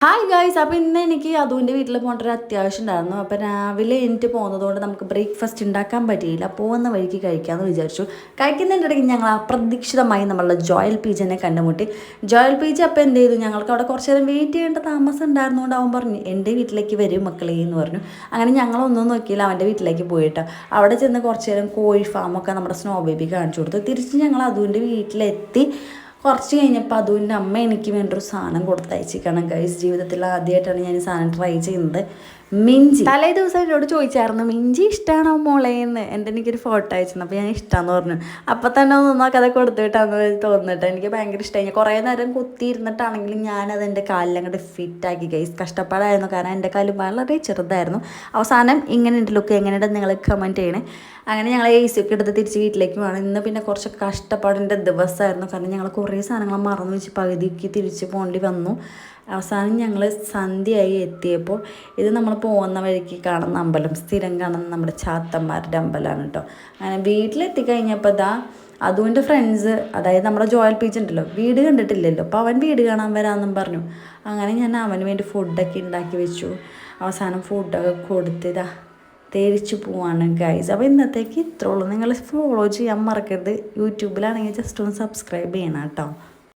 Hi guys, അപ്പോൾ ഇന്ന് എനിക്ക് അതുവിൻ്റെ വീട്ടിൽ പോകേണ്ട ഒരു അത്യാവശ്യം ഉണ്ടായിരുന്നു. അപ്പോൾ രാവിലെ എനിക്ക് പോകുന്നതുകൊണ്ട് നമുക്ക് ബ്രേക്ക്ഫാസ്റ്റ് ഉണ്ടാക്കാൻ പറ്റിയില്ല. പോകുന്ന വഴിക്ക് കഴിക്കാമെന്ന് വിചാരിച്ചു. കഴിക്കുന്നതിൻ്റെ ഇടയ്ക്ക് ഞങ്ങൾ അപ്രതീക്ഷിതമായി നമ്മളുടെ ജോയൽ പീജനെ കണ്ടുമുട്ടി. ജോയൽ പീജ് അപ്പോൾ എന്ത് ചെയ്തു, ഞങ്ങൾക്ക് അവിടെ കുറച്ച് നേരം വെയിറ്റ് ചെയ്യേണ്ട താമസം ഉണ്ടായിരുന്നുകൊണ്ട് അവൻ പറഞ്ഞു എൻ്റെ വീട്ടിലേക്ക് വരും മക്കളെ എന്ന് പറഞ്ഞു. അങ്ങനെ ഞങ്ങളൊന്നും നോക്കിയില്ല, അവൻ്റെ വീട്ടിലേക്ക് പോയിട്ട് അവിടെ ചെന്ന് കുറച്ച് നേരം കോഴി ഫാമൊക്കെ നമ്മുടെ സ്നോ ബേബി കാണിച്ചു കൊടുത്തു. തിരിച്ച് ഞങ്ങൾ അതുവിൻ്റെ വീട്ടിലെത്തി. കുറച്ച് കഴിഞ്ഞപ്പോൾ അതുവിൻ്റെ അമ്മ എനിക്ക് വേണ്ടൊരു സാധനം കൊടുത്തയച്ചിരിക്കണം ഗൈസ്. ജീവിതത്തിൽ ആദ്യമായിട്ടാണ് ഞാൻ ഈ സാധനം ട്രൈ ചെയ്യുന്നത്. മിഞ്ചി. തലേ ദിവസം എന്നോട് ചോദിച്ചായിരുന്നു മിഞ്ചി ഇഷ്ടമാണോ മോളേന്ന്. എനിക്കൊരു ഫോട്ടോ അയച്ചിരുന്നു. അപ്പോൾ ഞാൻ ഇഷ്ടമാണെന്ന് പറഞ്ഞു. അപ്പോൾ തന്നെ ഒന്നും നോക്കാതെ കൊടുത്തിട്ടാന്ന് തോന്നിട്ട് എനിക്ക് ഭയങ്കര ഇഷ്ടമായി. കുറേ നേരം കുത്തിയിരുന്നിട്ടാണെങ്കിലും ഞാനത് എൻ്റെ കാലിൽ അങ്ങോട്ട് ഫിറ്റാക്കി ഗൈസ്. കഷ്ടപ്പാടായിരുന്നു, കാരണം എൻ്റെ കാല് വളരെ ചെറുതായിരുന്നു. അവസാനം ഇങ്ങനെയുണ്ട് ലുക്ക്. എങ്ങനെയുണ്ട് നിങ്ങൾ കമൻറ്റ് ചെയ്യണേ. അങ്ങനെ ഞങ്ങൾ AC ഒക്കെ എടുത്ത് തിരിച്ച് വീട്ടിലേക്ക് പോകണം. ഇന്ന് പിന്നെ കുറച്ച് കഷ്ടപ്പാടിൻ്റെ ദിവസമായിരുന്നു, കാരണം ഞങ്ങൾ കുറേ സാധനങ്ങൾ മറന്നു വെച്ച് പകുതിക്ക് തിരിച്ച് പോകേണ്ടി വന്നു. അവസാനം ഞങ്ങൾ സന്ധ്യയായി എത്തിയപ്പോൾ ഇത് നമ്മൾ പോകുന്ന വഴിക്ക് കാണുന്ന അമ്പലം, സ്ഥിരം കാണുന്ന നമ്മുടെ ചാത്തന്മാരുടെ അമ്പലമാണ് കേട്ടോ. അങ്ങനെ വീട്ടിലെത്തിക്കഴിഞ്ഞപ്പോൾ അതുവിൻ്റെ ഫ്രണ്ട്സ്, അതായത് നമ്മുടെ ജോയൽ പീജ് ഉണ്ടല്ലോ, വീട് കണ്ടിട്ടില്ലല്ലോ, അപ്പോൾ അവൻ വീട് കാണാൻ വരാമെന്നും പറഞ്ഞു. അങ്ങനെ ഞാൻ അവന് വേണ്ടി ഫുഡൊക്കെ ഉണ്ടാക്കി വെച്ചു. അവസാനം ഫുഡൊക്കെ കൊടുത്തിതാ തിരിച്ചു പോവാണ് ഗൈസ്. അപ്പോൾ ഇന്നത്തേക്ക് ഇത്രേ ഉള്ളൂ. നിങ്ങൾ ഫോളോ ചെയ്യാൻ മറക്കരുത്. യൂട്യൂബിലാണെങ്കിൽ ജസ്റ്റ് ഒന്ന് സബ്സ്ക്രൈബ് ചെയ്യണം കേട്ടോ.